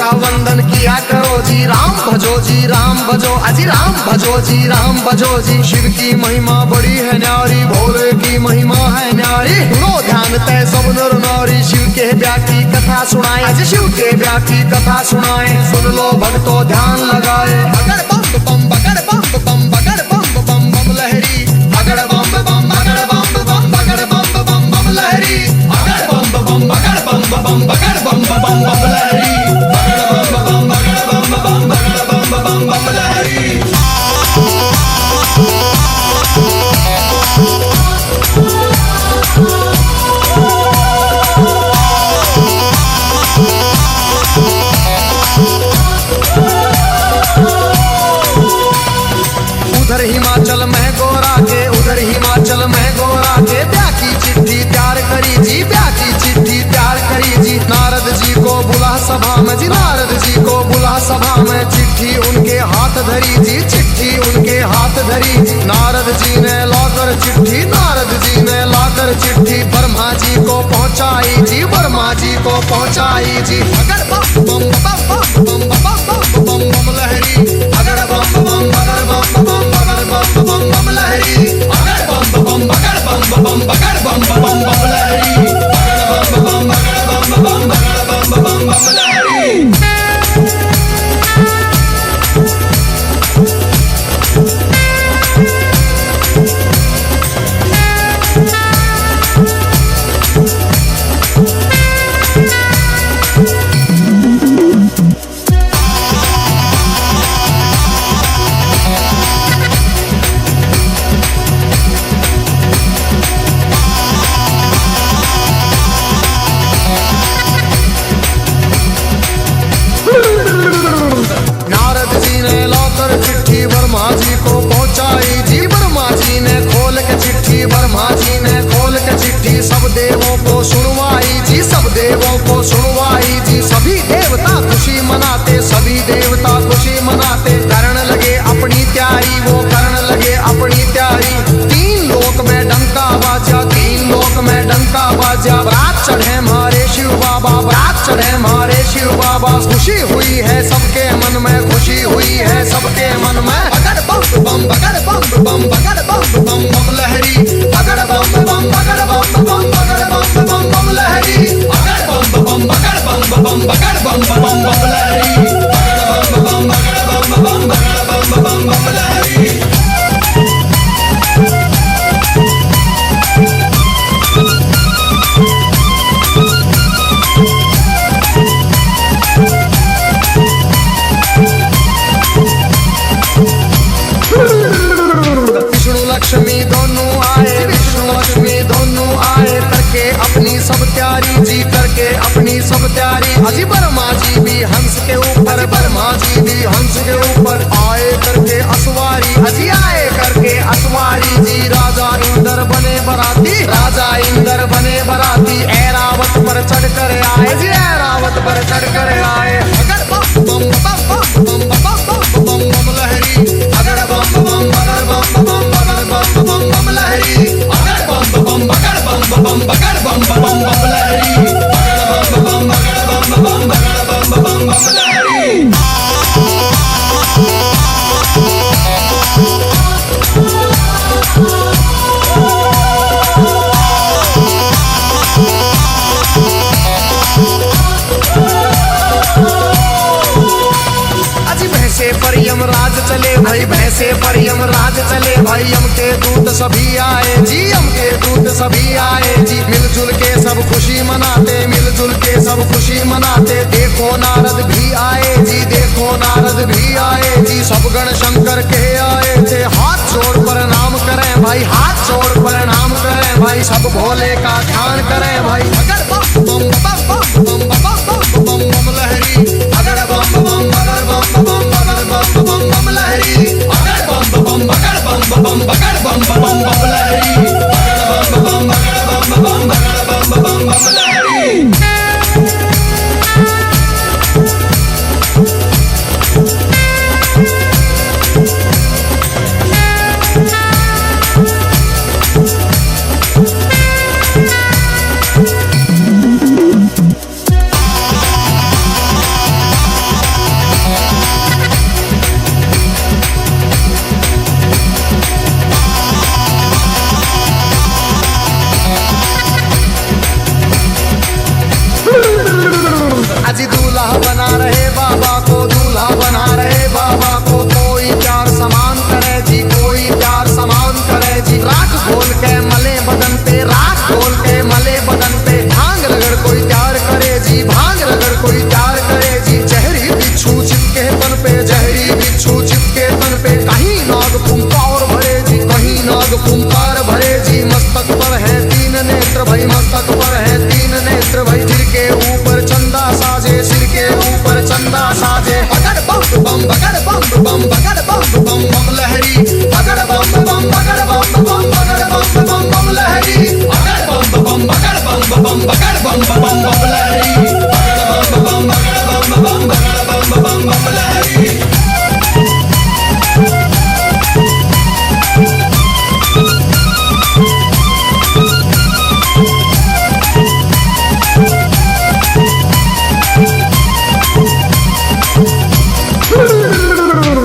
का वंदन किया करो जी। राम भजो जी राम भजो, अजी राम भजो जी राम भजो जी। शिव की महिमा बड़ी है न्यारी, भोले की महिमा है न्यारी। सुनो ध्यान तय सब नर नारी, शिव के ब्याह की कथा सुनाए, अजी शिव के ब्याह की कथा सुनाए। सुन लो भक्तों ध्यान लगाए। बगड़ बम बम बगड़ बम बम बगड़ बम बम बम लहरी, बगड़ बम बम बगड़ बम बम बगड़ बम बम बम लहरी, बगड़ बम बम बगड़ बम बम बगड़ बम बम बम लहरी, बगड़ बम बगड़ बम बम बगड़ बम बम लहरी। उधर हिमाचल में गोरा के, उधर हिमाचल में गोरा के ब्याह की चिट्ठी तैयार करी जी, ब्याह की चिट्ठी तैयार करी जी। नारद जी को बुला सभा में जी, नारद जी को बुला सभा में। चिट्ठी उनके हाथ धरी जी, चिट्ठी उनके हाथ धरी। नारद जी ने लाकर चिट्ठी, नारद जी ने लाकर चिट्ठी ब्रह्मा जी को पहुंचाई जी, ब्रह्मा जी को पहुंचाई जी। अगर बम बम बम बम बम बम बम लहरी, अगर बम बम बगर बम बम बगर बम बम बम लहरी, अगर बम बम बगर बम बम बगर बम बम बम लहरी, अगर बम बम बगर बम बम बगर बम बम बम लहरी। नारद जी ने लाकर चिट्ठी ब्रह्मा जी को पहुंचाई जी, ब्रह्मा जी ने खोल के चिट्ठी, ब्रह्मा जी ने खोल के चिट्ठी सब देवों को सुनवाई जी, सब देवों को सुनवाई जी। सभी देवता खुशी मनाते, सभी देवता खुशी मनाते। करण लगे अपनी तैयारी, वो करण लगे अपनी तैयारी। तीन लोक में डंका बाजा, तीन लोक में डंका बाजा। बारात चढ़े हमारे शिव बाबा, बारात चढ़े हमारे शिव बाबा। खुशी हुई है सबके मन में, खुशी हुई है सबके मन में। बगड़ बम बम बगड़ बम बम बगड़ बम बम बम लहरी, बगड़ बम बम बगड़ बम बम बगड़ बम बम बम लहरी, बगड़ बम बम बगड़ बम बम बगड़ बम बम बम लहरी, बगड़ बम बम बगड़ बम बम बगड़ बम बम बम लहरी। विष्णु लक्ष्मी दोनों आए, विष्णु लक्ष्मी दोनों आए। करके अपनी सब तैयारी जी, करके अपनी सब तैयारी। अजी ब्रह्मा जी भी हंस के ऊपर, ब्रह्मा जी भी हंस के ऊपर आए करके असवारी, अजी आए करके असवारी जी। राजा इंद्र बने बराती, राजा इंद्र बने बराती। ऐरावत पर चढ़ कर आए जी, ऐरावत पर चढ़ कर आए। अगर बम बम बम बम बम बम बम लहरी, अगर बम बम बगर बम बम बगर बम बम बम लहरी, अगर बम बम बगर बम बम बगर बम बम बम लहरी, अगर बम बम बगर बम बम बगर बम बम बम लहरी। भैंसे पर यमराज चले भाई, भैंसे पर यमराज चले भाई। यम के दूत सभी आए जी, यम के दूत सभी आए जी। मिलजुल के सब खुशी मनाते, मिलजुल के सब खुशी मनाते। देखो नारद भी आए जी, देखो नारद भी आए जी। सब गण शंकर के आए थे, हाथ जोड़ प्रणाम करें भाई, हाथ जोड़ प्रणाम करें भाई। सब भोले का ध्यान करें भाई। अगर बम बम बम बम बम बम बम लहरी, अगर बम बम बगर बम बम बगर बम बम बम लहरी, अगर बम बम बगर बम बम बगर बम बम बम लहरी, अगर बम बम बगर बम बम बगर बम बम बम लहरी। हुंकार भरे जी, मस्तक पर है तीन नेत्र भाई, मस्तक पर है तीन नेत्र भाई। सिर के ऊपर चंदा साजे, सिर के ऊपर चंदा साजे। बगड़ बम बम बगड़ बम बम बगड़ बम बम बम लहरी, बगड़ बम बम बगड़ बम बम बगड़ बम बम बम लहरी, बगड़ बम बम बगड़ बम बम बगड़ बम बम बम लहरी, बगड़ बम बम बगड़ बम बम बगड़ बम बम बम लहरी।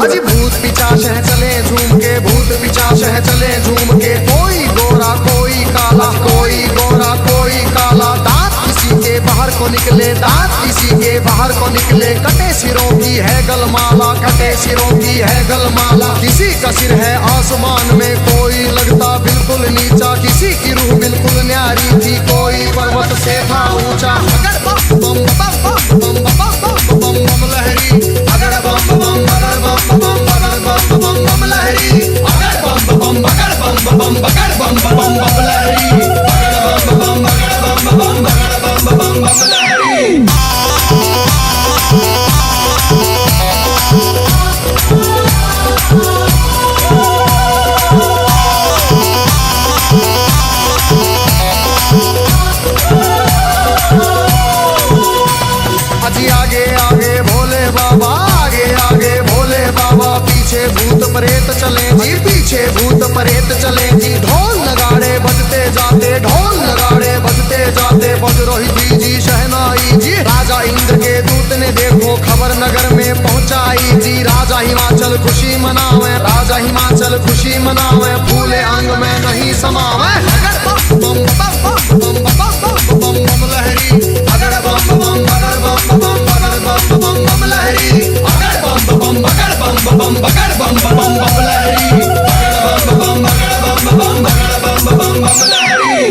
अजी भूत पिचाश है चले झूम के, भूत पिचाश है चले झूम के। कोई गोरा कोई काला, कोई गोरा कोई काला। दांत किसी के बाहर को निकले, दांत किसी के बाहर को निकले। कटे सिरों की है गलमाला, कटे सिरों की है गलमाला। किसी का सिर है आसमान में, कोई लगता बिल्कुल नीचा। किसी की रूह बिल्कुल न्यारी थी, कोई पर्वत से था ऊंचा। अगर बम बम बम बम बम बम बम लहरी, अगर बम बम बगर बम बम बगर बम बम बम लहरी, अगर बम बम बगर बम बम बगर बम बम बम लहरी, अगर बम बम बगर बम बम बगर बम बम बम लहरी। अजी आगे आगे भोले बाबा, आगे आगे भोले बाबा। पीछे भूत प्रेत चले जी, पीछे भूत प्रेत चले जी। ढोल नगाड़े बजते जाते, ढोल नगाड़े बजते जाते। बज रही थी जी शहनाई जी। राजा इंद्र के दूत ने देखो खबर नगर में पहुंचाई जी। राजा हिमाचल खुशी मनावे, राजा हिमाचल खुशी मनावे। फूले अंग में नहीं समावे। अगर बम बम बम बम बम बम बम लहरी, अगर बम बम बगर बम बम बगर बम बम बम लहरी, अगर बम बम बगर बम बम बगर बम बम बम लहरी, अगर बम बम बगर बम बम बगर बम बम बम लहरी।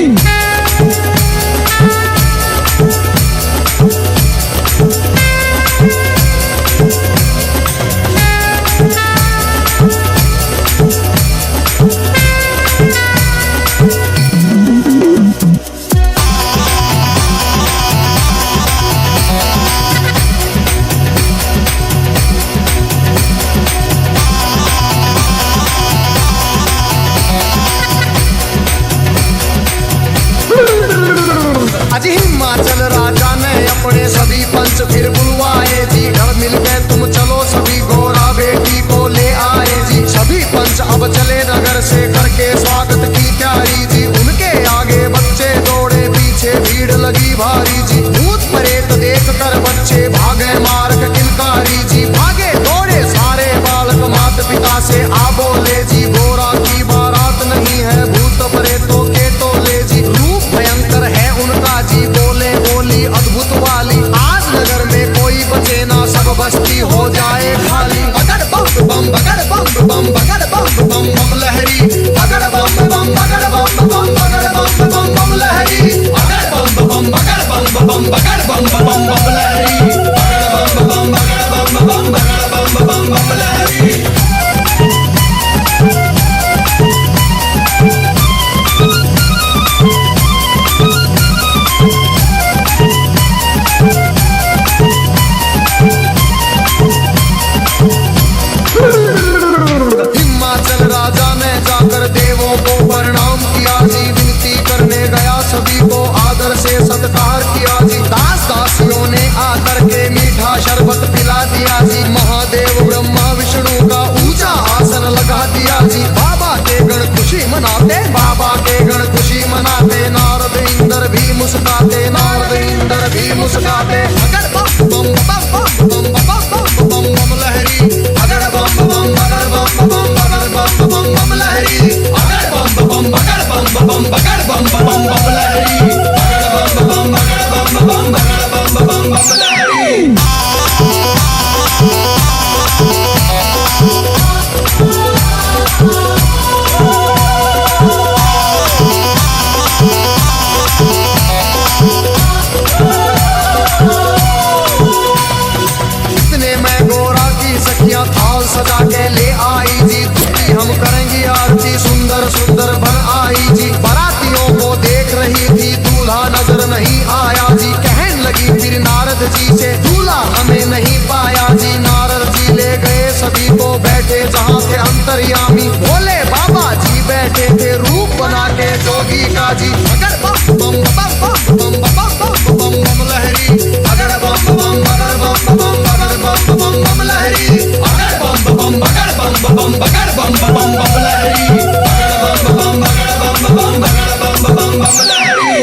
अंतर्यामी। भोले बाबा जी बैठे थे रूप बना के जोगी का जी। अगर बम बम बम बम बम बम बम बम बम लहरी, अगर बम बम अगर बम बम अगर बम बम बम लहरी, अगर बम बम अगर बम बम अगर बम बम बम लहरी, अगर बम बम अगर बम बम अगर बम बम बम लहरी।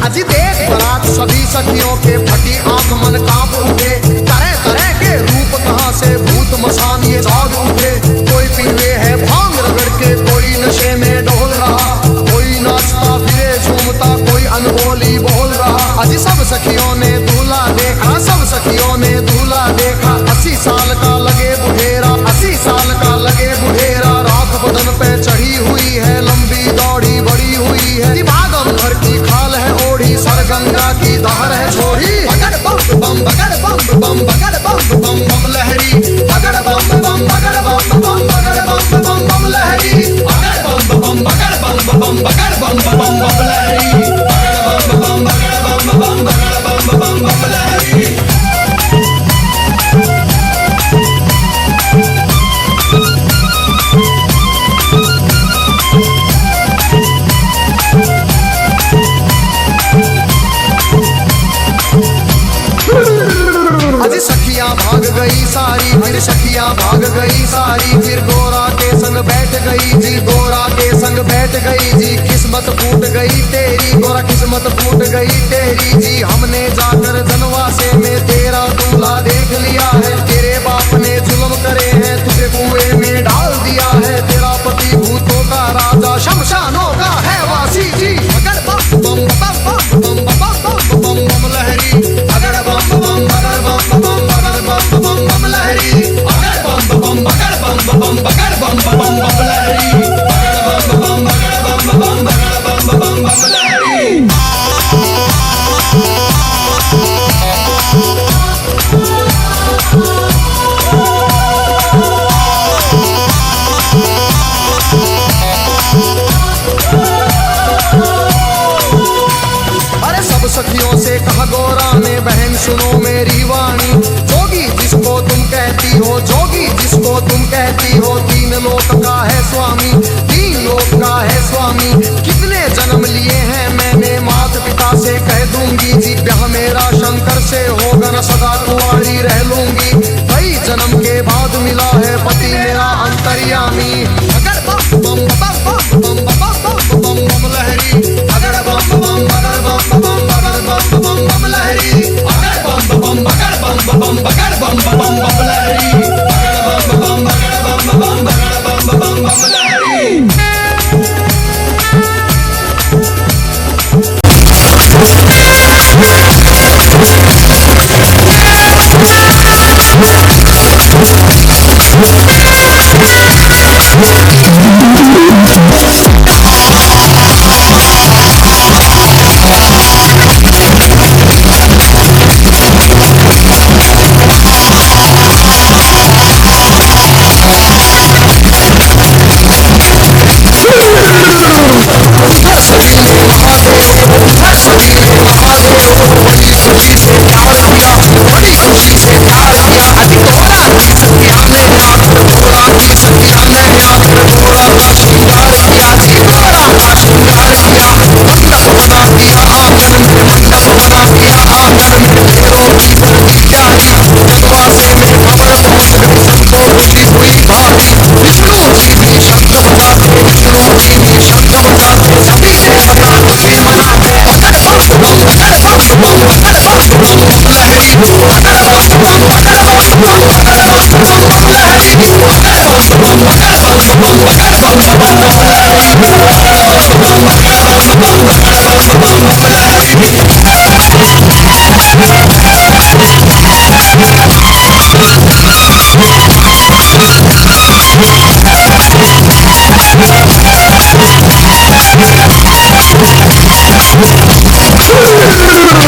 अजी देख बरात सभी सखियों के फटी आंख मन कांप उठे। तरह तरह के रूप कहां से भूत मसान ये जाग उठे। कोई पीवे है भांग रगड़ के, कोई नशे में डोल रहा, कोई नाचता फिरे झूमता, कोई अनबोली बोल रहा। अजी सब सखियों ने दूल्हा देखा, सब सखियों ने दूल्हा देखा। 80 साल का लगे बुढ़ेरा, 80 साल का लगे बुढ़ेरा। राख बदन पे चढ़ी हुई है, लंबी दौड़ी बड़ी हुई है। दिमागम भर की खाल है ओढ़ी, सर गंगा की धार है छोड़ी। अगर बम बम अगर बम बम अगर बम बम बम लहरी, अगर बम बम अगर बम बम अगर बम बम बम लहरी, अगर बम बम अगर बम बम अगर बम बम बम लहरी, अगर बम बम अगर बम बम अगर बम बम बम लहरी। अजी सखियां भाग गई सारी, फिर सखियां भाग गई सारी। फिर गोरा के संग बैठ गई जी, गोरा के संग बैठ गई जी। किस्मत फूट गई तेरी गोरा, किस्मत फूट गई तेरी जी। हमने जाकर जनवासे में तेरा दूल्हा देख लिया है। तेरे बाप ने जुल्म करे हैं, तुझे कुएं में डाल दिया है। तेरा पति भूतों का राजा, शमशानों का है वासी जी। अगर बम बम बम बम बम बम बम बम लहरी, अगर बम बम अगर बम बम अगर बम बम बम लहरी, अगर बम बम अगर बम बम अगर बम बम बम लहरी, अगर बम बम अगर बम बम अगर बम बम बम लहरी। सखियों से कहा गोरा ने, बहन सुनो मेरी वाणी। जोगी जिसको तुम कहती हो, जोगी जिसको तुम कहती हो, 3 लोक का है स्वामी, 3 लोक का है स्वामी। कितने जन्म लिए हैं मैंने, माता पिता से कह दूंगी जी। ब्याह मेरा शंकर से होगा न, सदा कुंवारी रह लूंगी। कई जन्म के बाद मिला है पति मेरा अंतर्यामी। अगर बम बम बम बम बम बम बम लहरी, अगर बम बम अगर बम बम अगर बम बम लहरी, अगर बम बम अगर बम बम अगर बम बम लहरी, अगर बम बम अगर बम बम अगर बम बम लहरी।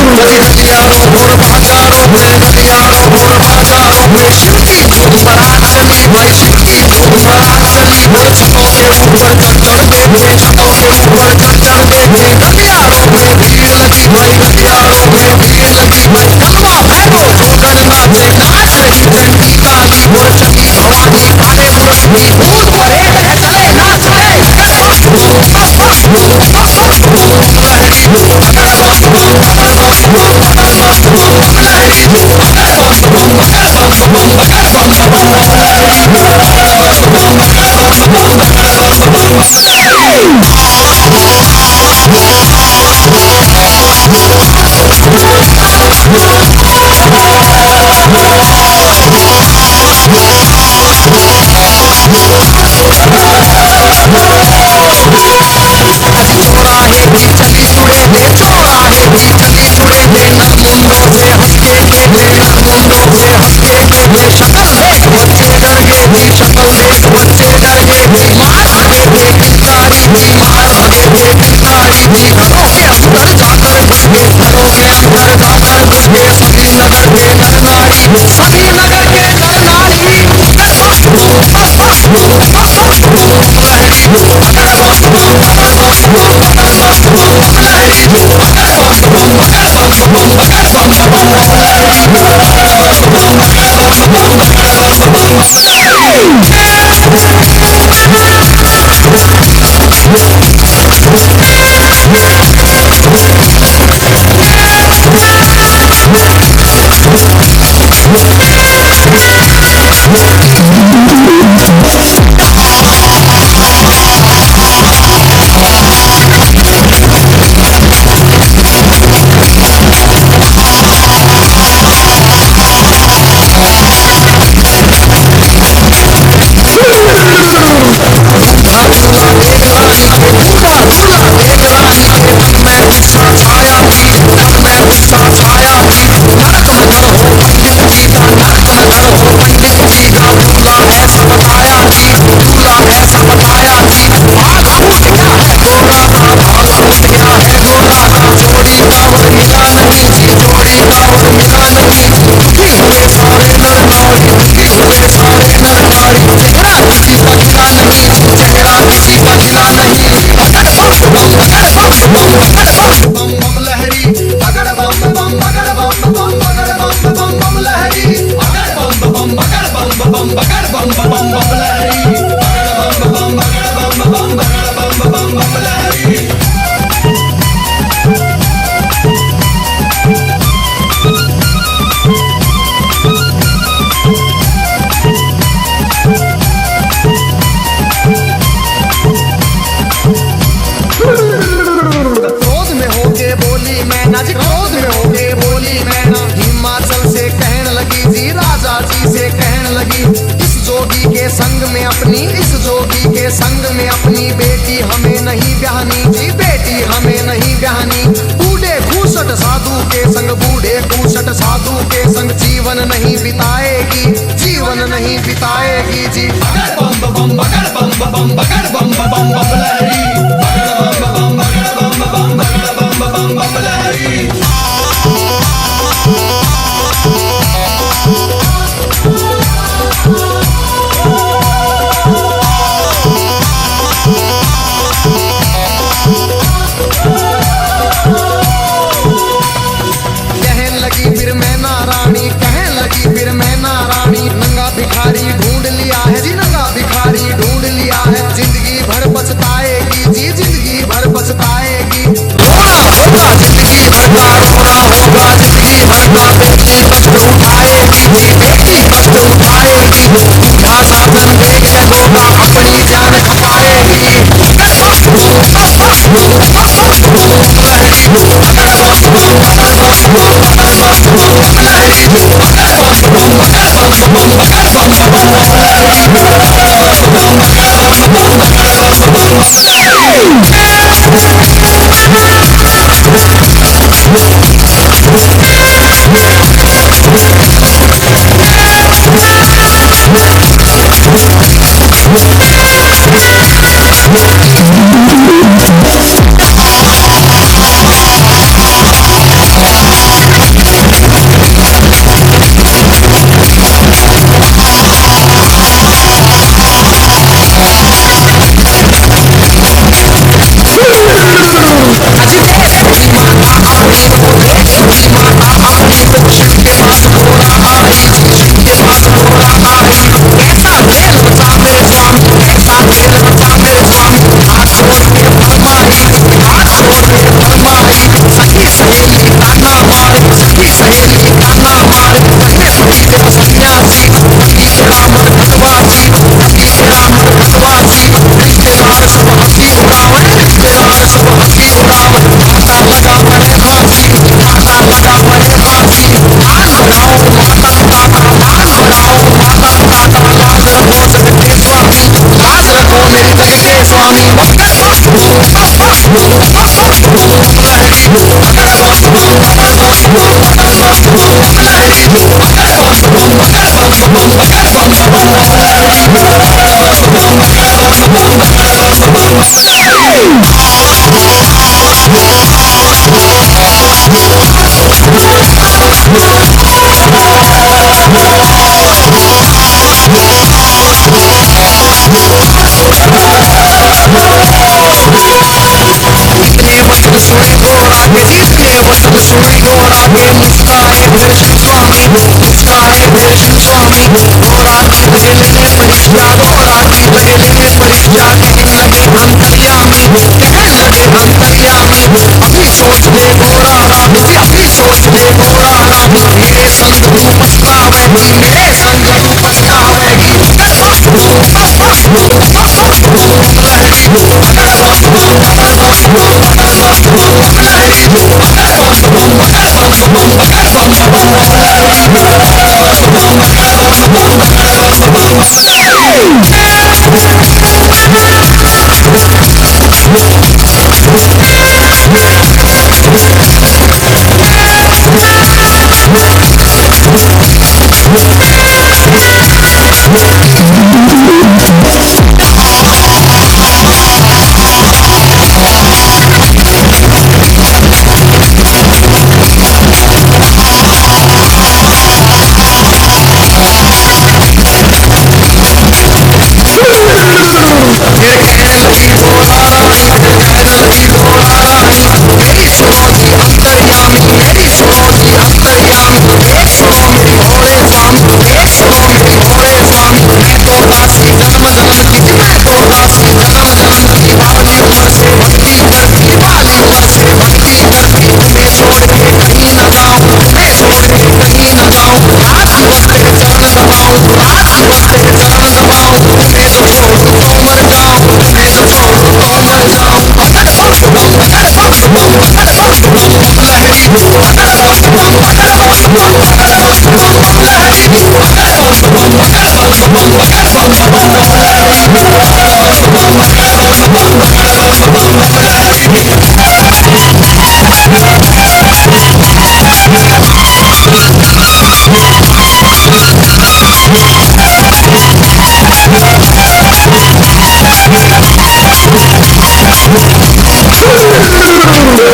बजे गलियारों और बाजारों में, गलियारों और बाजारों में शिव की खूब बारात चली भाई, शिव की खूब बारात चली। और छतों के ऊपर चढ़ चढ़ देखे, छतों के ऊपर चढ़ चढ़ देखे, गलियारों में भीड़ लगी भाई, गलियारों में भीड़ लगी भाई। गलवा फेंको जोगन नाचे, नाच रही चंडी काली और चली भवानी, काले पुरुष की भूत परेड है, चले ना चले चौराहे भी चली जुड़े थे, चौराहे भी चली जुड़े थे, नरमुंडों से हंस के खेले, नरमुंडों से हंस के खेले। शक्ल देख बच्चे डर गए थी, शक्ल देख बच्चे डर गए थी। मार भगे थे किलकारी थी, मार भगे थे किलकारी थी। घरों के अंदर जाकर घुस गए, घरों के अंदर जाकर घुस गए सभी नगर के नर नारी, सभी नगर के नर नारी। जीवन नहीं बिताएगी, जीवन नहीं बिताएगी जी। बगड़ बम बम बगड़ बम बम बगड़ बम बम बम लहरी, बगड़ बम बम बगड़ बम बम बगड़ बम बम बम लहरी। भिखारी ढूंढ लिया है जी, नंगा भिखारी ढूंढ लिया है। जिंदगी भर पछताएगी जी, जिंदगी भर पछताएगी। रोना होगा जिंदगी भर का, रोना होगा जिंदगी भर का। बेटी कष्ट उठाएगी जी, बेटी कष्ट उठाएगी। क्या साधन देख जगोगा अपनी जान खपाएगी। घोड़ा आई। कैसा खेल रचा मेरे स्वामी, कैसा खेल रचा मेरे स्वामी। हाथ छोड़ के फरमाई, हाथ छोड़ के फरमाई। सखी सहेली ताना मारे, सखी सहेली ताना मारे। कहने पड़ी तेरा सन्यासी, कभी तेरा मन खटवासी, कभी तेरा मन खटवासी। रिश्तेदार सब हंसी उड़ावे, रिश्तेदार सब हंसी उड़ावे। आटा लगा पड़े फांसी, आटा लगा पड़े फांसी। मान बढ़ाओ माता पिता, मान बढ़ाओ माता पिता। लाज रखो जग के स्वामी, लाज रखो मेरी जग के स्वामी। इतने वचन सुने घोड़ा के, इतने वचन सुने घोड़ा के। मुस्काए फिर शिव स्वामी, मुस्काए फिर शिव स्वामी। घोड़ा की लगे लेने परीक्षा, घोड़ा की लगे लेने परीक्षा। कहने लगे अंतर्यामी, कहने लगे अंतर्यामी। अभी सोच ले घोड़ा रानी, अभी सोच ले घोड़ा रानी। मेरे संग तू पछतावेगी, मेरे संग तू पछतावेगी। फिर कहने लगी घोड़ा रानी, फिर कहने लगी घोड़ा रानी। मेरी सुनो जी अंतर्यामी, मेरी सुनो जी अंतर्यामी। एक सुनो मेरी घोड़े स्वामी, एक सुनो मेरी घोड़े स्वामी। मैं तो दासी जन्म जन्म की, मैं तो दासी जन्म जन्म की। बाली उम्र से भक्ति करती, बाली उम्र से भक्ति करती। तुम्हें छोड़ के कहीं न जाऊं, तुम्हें छोड़ के कहीं न जाऊं। हाथ जोड़ तेरे चरण दबाऊं, हाथ जोड़ तेरे चरण दबाऊं। तुम्हें जो छोड़ूं तो मर जाऊं, तुम्हें जो छोड़ूं तो मर जाऊं। पकड़ पकड़ पकड़ पकड़ पकड़ पकड़ लहरी, पकड़ पकड़ पकड़ पकड़ लहरी, पकड़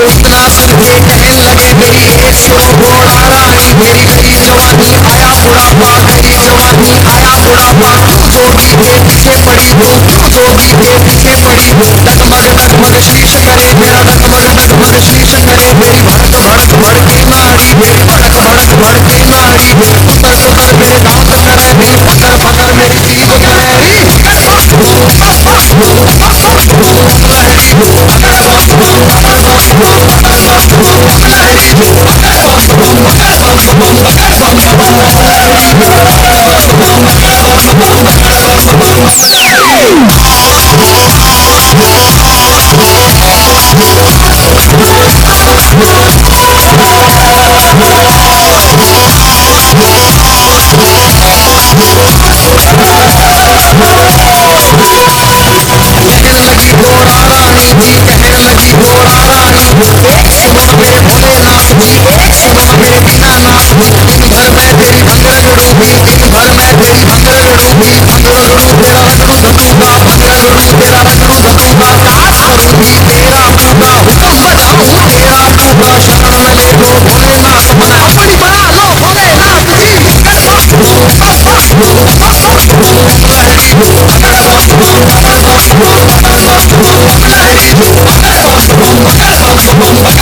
इतना सुन के कहने लगे मेरी एक सुनो घोड़ा रानी। मेरी गई जवानी आया बुढ़ापा, गई जवानी आया बुढ़ापा। तू जोगी के पीछे पड़ी, तू जोगी के पीछे पड़ी। डगमग शीश करे मेरा, डगमग शीश करे। मेरी भड़क भड़क भड़के नाड़ी, मेरी भड़क भड़क भड़के नाड़ी। पुतर पुतर मेरे दांत करे, फकर फकर मेरी जीभ करे। कहने लगी घोड़ा रानी जी, कहने लगी घोड़ा रानी। एक सुनो मेरे भोलेनाथ जी, एक सुनो मेरे दीनानाथ जी। दिन भर मैं तेरी भंग रगड़ूंगी, दिन भर मैं तेरी भंग रगड़ूंगी। भंग रगड़ू तेरा रगड़ू धकूंगा, भंग रगड़ू तेरा रगड़ू धकूंगा। काश करूंगी तेरा पूगा, हुक्म बजाऊं तेरा पूगा। शरण में ले लो भोलेनाथ, मन अपनी बना लो भोलेनाथ जी। लहरी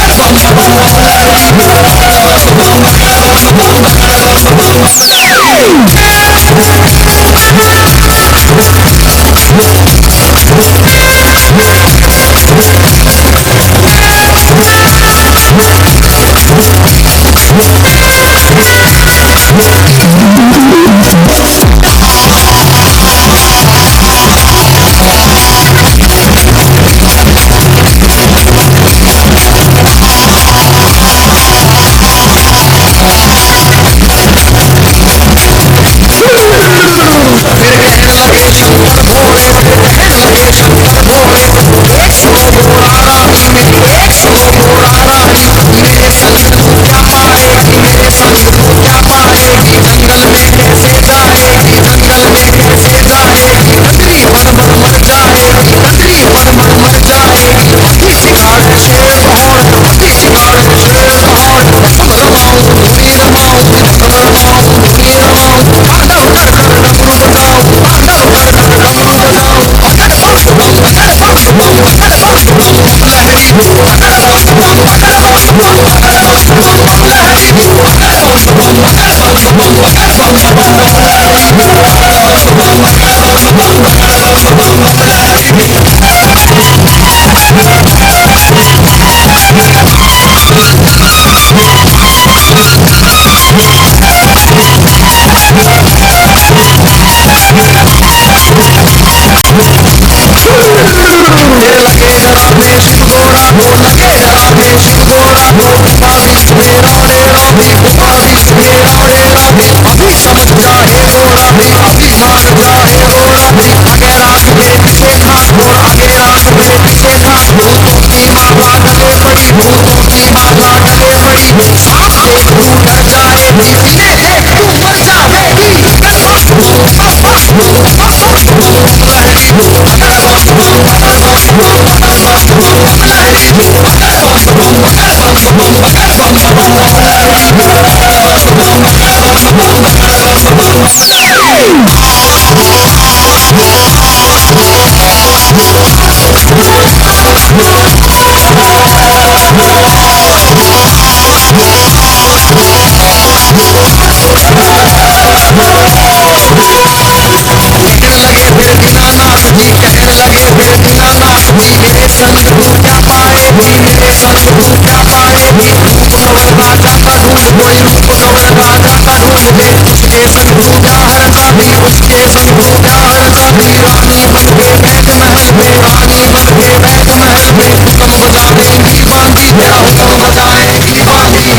लगे डराने शिव गोरा को, लगे डराने शिव गोरा को, उपाधि चुने रौड़े रौड़ी, उपाधि चुने रौड़े रौड़ी। अभी समझ जाए गोरा भी, अभी मान जाए गोरा भी। आगे रात में पीछे खास घोड़, आगे रात में पीछे खास घोड़। भूतों की माला गले पड़ी, भूतों की माला गले पड़ी। सांप देख तू डर जाएगी, इन्हें देख तू मर जाएगी। कहने लगे फिर दीनानाथ जी, मेरे संग तू क्या पाएगी, मेरे संग तू क्या पाएगी। रूप कवर राजा का ढूंढ, कोई रूप कवर राजा का ढूंढ ले। उसके संग तू जा हर जाती, उसके संग तू जा हर जाती। रानी बन के बैठ महल में, रानी बन के बैठ महल में। हुक्म बजाएगी बांधी, तेरा हुक्म बजाएगी बांधी।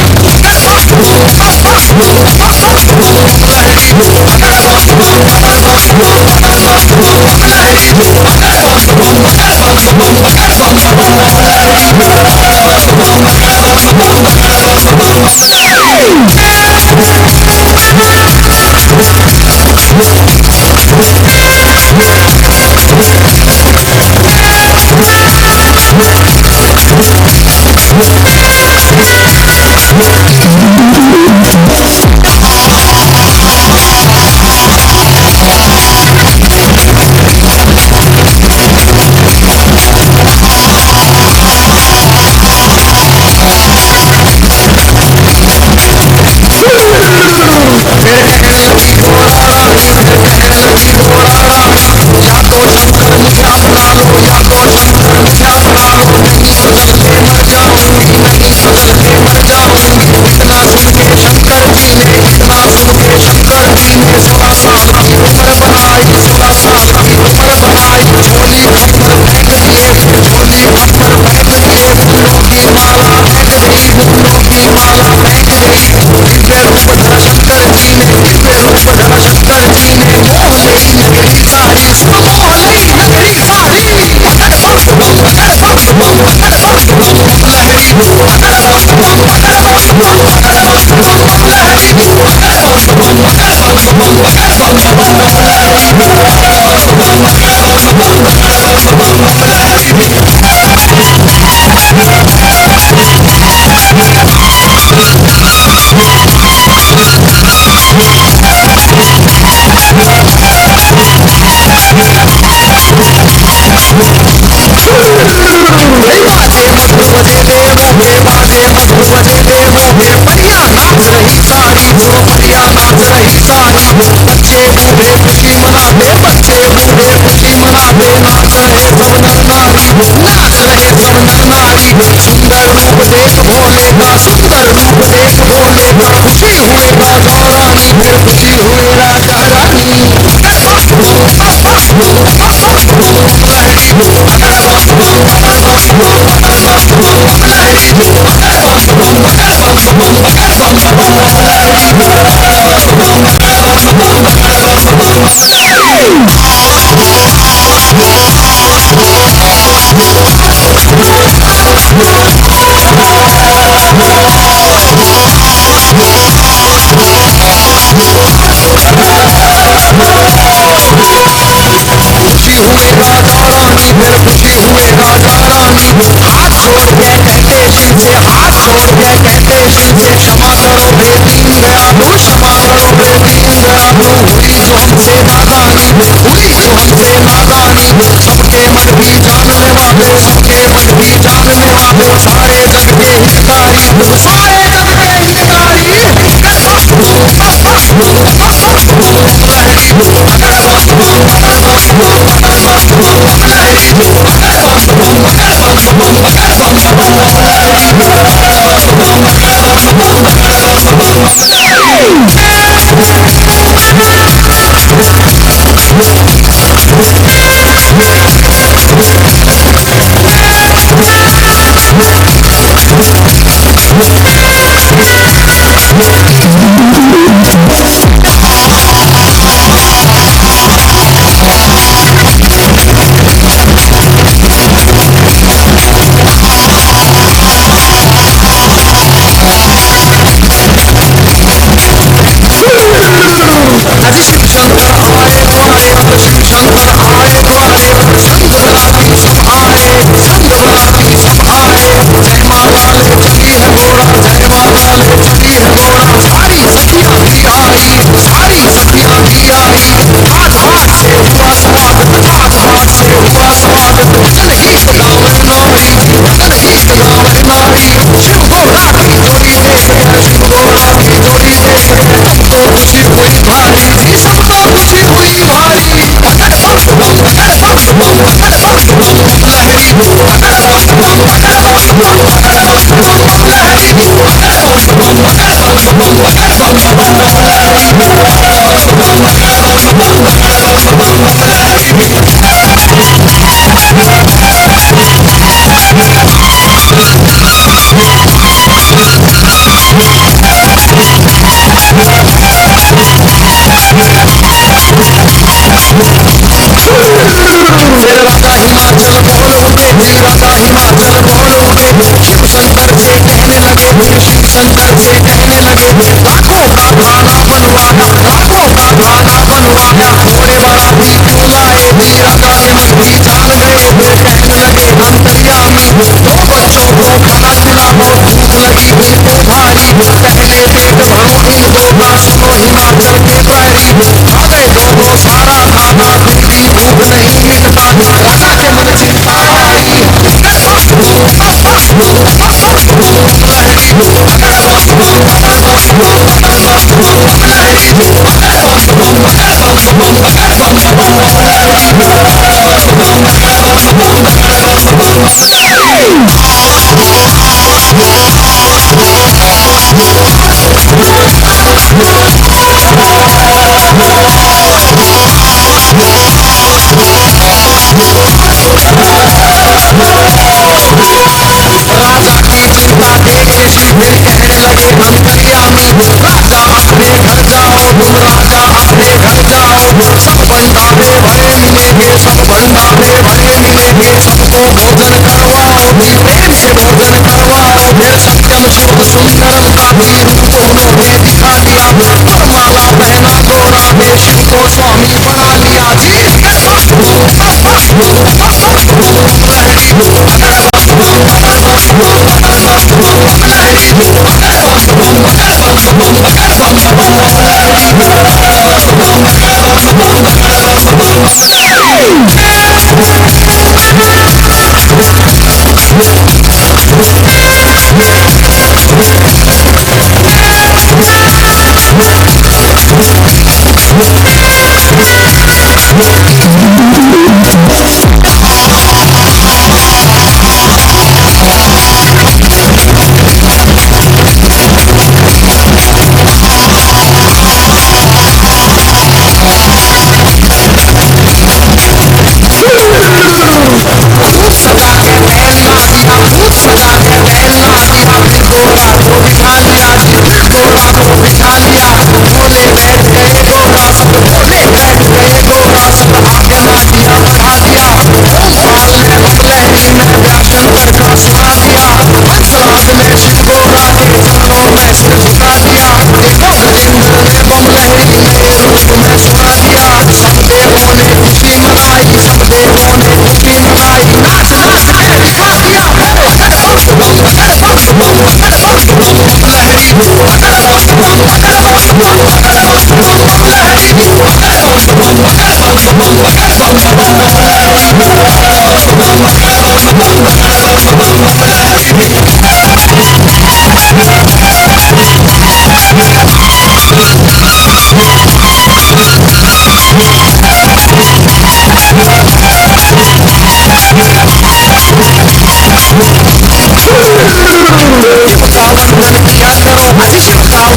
सारे जग के हितकारी, सारे जग के हितकारी।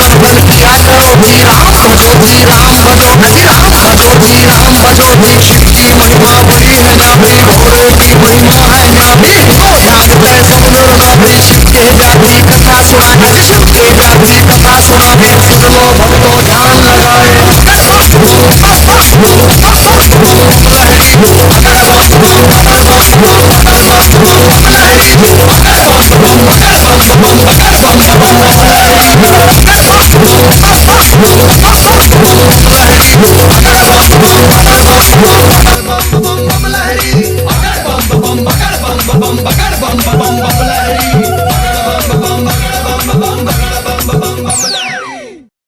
जी राम भजो जी राम बनो जी राम भजो जी राम भजो जी शिव जी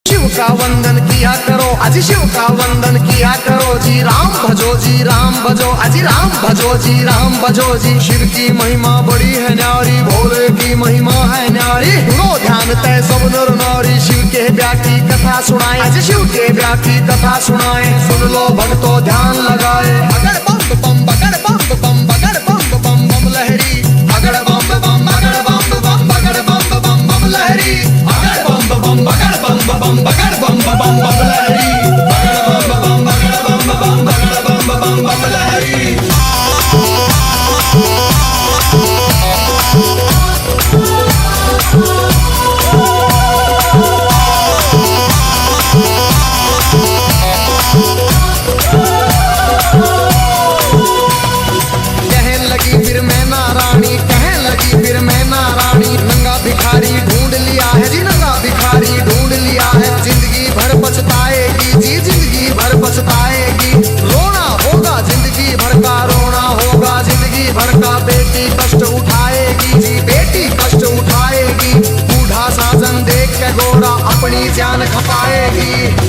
शिव का वंदन किया करो, अजी शिव का वंदन किया करो जी। राम भजो जी, राम भजो, अजी राम भजो जी, राम भजो जी। शिव की महिमा बड़ी है न्यारी, भोले की महिमा है न्यारी। सुनो ध्यान तय सब नर नारी, शिव के ब्याह की कथा सुनाए, अजी शिव के ब्याह की कथा सुनाए। सुन लो भक्तों ध्यान लगाए। अगड़ बम बम बगड़ बम बम बगड़ बम बम बम लहरी, अगड़ बम बम बगड़ बम बम बगड़ बम बम बम लहरी, अगड़ बम बम बगड़ बम बम बगड़ बम बम बम लहरी, अगड़ बम बम बगड़ बम बम बगड़ बम बम बम लहरी। कहने लगी फिर मैं नारायणी, कहने लगी फिर मैं नारायणी। नंगा भिखारी ढूंढ लिया है जी, नंगा भिखारी ढूंढ लिया है। जिंदगी भर पछताएगी जी, जिंदगी भर पछताएगी। रोना होगा जिंदगी भर का, रोना होगा जिंदगी भर का। बेटी कष्ट उठाएगी जी, बेटी कष्ट उठाएगी। बूढ़ा साजन देख के गोरा अपनी जान खपाएगी।